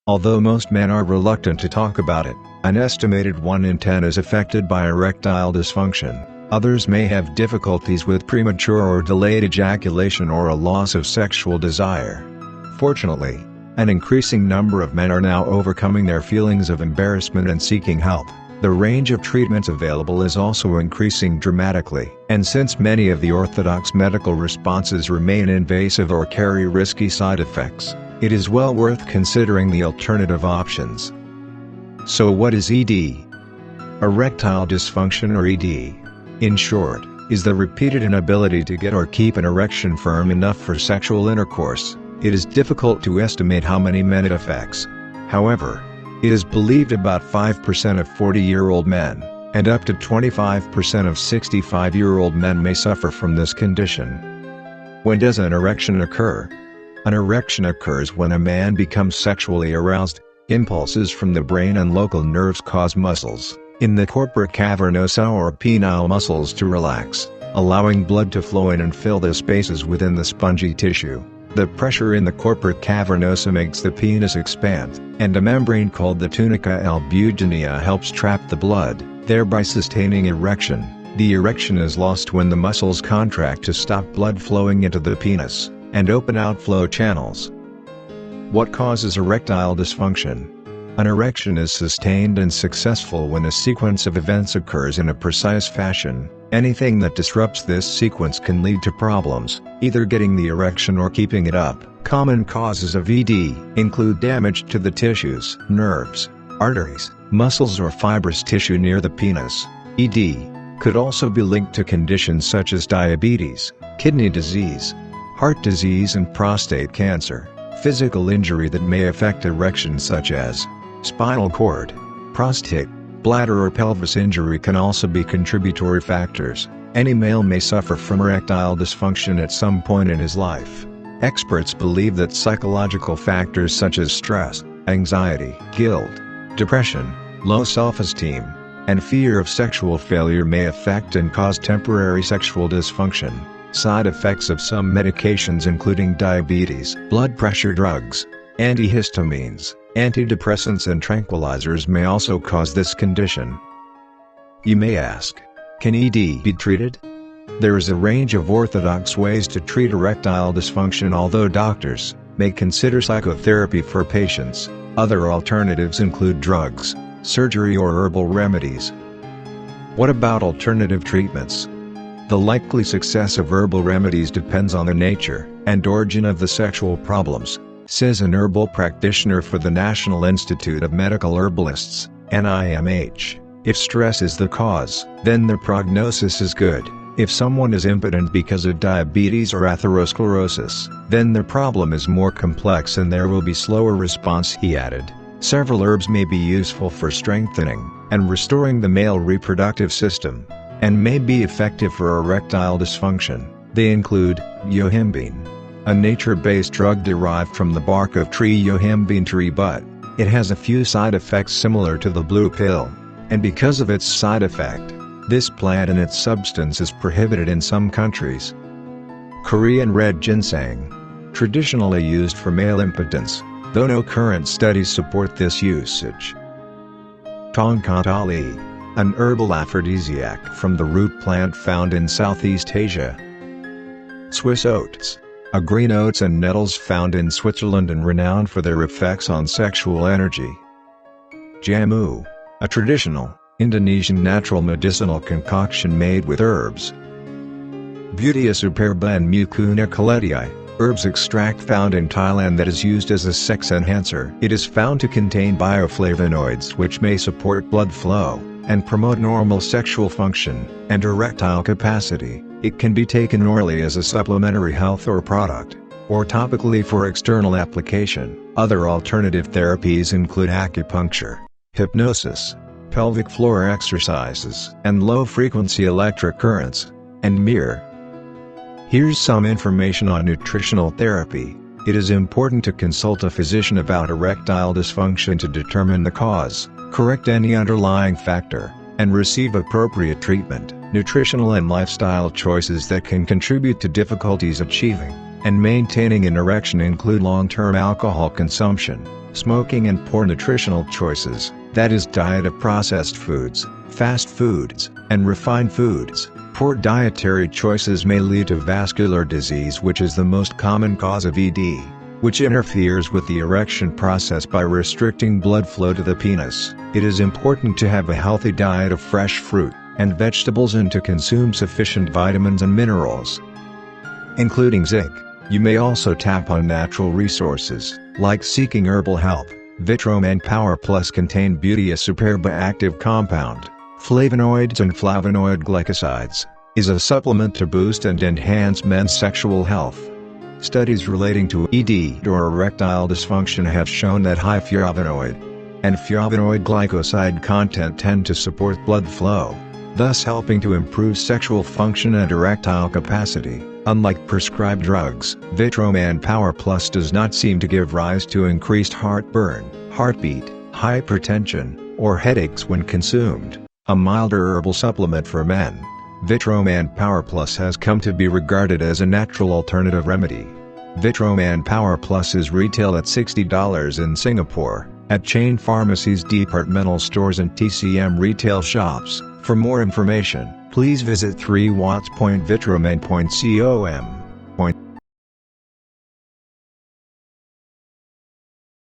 Although most men are reluctant to talk about it, an estimated 1 in 10 is affected by erectile dysfunction. Others may have difficulties with premature or delayed ejaculation or a loss of sexual desire. Fortunately, an increasing number of men are now overcoming their feelings of embarrassment and seeking help. The range of treatments available is also increasing dramatically. And since many of the orthodox medical responses remain invasive or carry risky side effects, it is well worth considering the alternative options. So what is ED? Erectile dysfunction, or ED, in short, is the repeated inability to get or keep an erection firm enough for sexual intercourse. It is difficult to estimate how many men it affects. However, it is believed about 5% of 40-year-old men, and up to 25% of 65-year-old men may suffer from this condition. When does an erection occur? An erection occurs when a man becomes sexually aroused. Impulses from the brain and local nerves cause muscles in the corpora cavernosa or penile muscles to relax, allowing blood to flow in and fill the spaces within the spongy tissue. The pressure in the corpora cavernosa makes the penis expand, and a membrane called the tunica albuginea helps trap the blood, thereby sustaining erection. The erection is lost when the muscles contract to stop blood flowing into the penis, and open outflow channels. What causes erectile dysfunction? An erection is sustained and successful when a sequence of events occurs in a precise fashion. Anything that disrupts this sequence can lead to problems, either getting the erection or keeping it up. Common causes of ED include damage to the tissues, nerves, arteries, muscles or fibrous tissue near the penis. ED could also be linked to conditions such as diabetes, kidney disease, heart disease and prostate cancer. Physical injury that may affect erections such as spinal cord, prostate, bladder or pelvis injury can also be contributory factors. Any male may suffer from erectile dysfunction at some point in his life. Experts believe that psychological factors such as stress, anxiety, guilt, depression, low self-esteem, and fear of sexual failure may affect and cause temporary sexual dysfunction. Side effects of some medications including diabetes, blood pressure drugs, antihistamines, antidepressants and tranquilizers may also cause this condition. You may ask, can ED be treated? There is a range of orthodox ways to treat erectile dysfunction, although doctors may consider psychotherapy for patients. Other alternatives include drugs, surgery or herbal remedies. What about alternative treatments? The likely success of herbal remedies depends on the nature and origin of the sexual problems, says an herbal practitioner for the National Institute of Medical Herbalists, NIMH. If stress is the cause, then the prognosis is good. If someone is impotent because of diabetes or atherosclerosis, then the problem is more complex and there will be slower response, he added. Several herbs may be useful for strengthening and restoring the male reproductive system, and may be effective for erectile dysfunction. They include Yohimbine, a nature-based drug derived from the bark of tree Yohimbine tree, but it has a few side effects similar to the blue pill, and because of its side effect, this plant and its substance is prohibited in some countries. Korean red ginseng, traditionally used for male impotence, though no current studies support this usage. Tongkatali, an herbal aphrodisiac from the root plant found in Southeast Asia. Swiss oats, a green oats and nettles found in Switzerland and renowned for their effects on sexual energy. Jamu, a traditional Indonesian natural medicinal concoction made with herbs. Butea superba and Mucuna colletii, herbs extract found in Thailand that is used as a sex enhancer. It is found to contain bioflavonoids which may support blood flow and promote normal sexual function and erectile capacity. It can be taken orally as a supplementary health or product, or topically for external application. Other alternative therapies include acupuncture, hypnosis, pelvic floor exercises, and low-frequency electric currents, and mirror. Here's some information on nutritional therapy. It is important to consult a physician about erectile dysfunction to determine the cause, correct any underlying factor, and receive appropriate treatment. Nutritional and lifestyle choices that can contribute to difficulties achieving and maintaining an erection include long-term alcohol consumption, smoking and poor nutritional choices, that is diet of processed foods, fast foods, and refined foods. Poor dietary choices may lead to vascular disease, which is the most common cause of ED, which interferes with the erection process by restricting blood flow to the penis. It is important to have a healthy diet of fresh fruit and vegetables and to consume sufficient vitamins and minerals, including zinc. You may also tap on natural resources, like seeking herbal help. Vitroman Power Plus contain Beauty, a superba active compound, flavonoids and flavonoid glycosides, is a supplement to boost and enhance men's sexual health. Studies relating to ED or erectile dysfunction have shown that high flavonoid and flavonoid glycoside content tend to support blood flow, thus helping to improve sexual function and erectile capacity. Unlike prescribed drugs, Vitroman Power Plus does not seem to give rise to increased heartburn, heartbeat, hypertension, or headaches when consumed. A milder herbal supplement for men, Vitroman Power Plus has come to be regarded as a natural alternative remedy. Vitroman Power Plus is retailed at $60 in Singapore, at chain pharmacies, departmental stores and TCM retail shops. For more information, please visit 3watts.vitroman.com.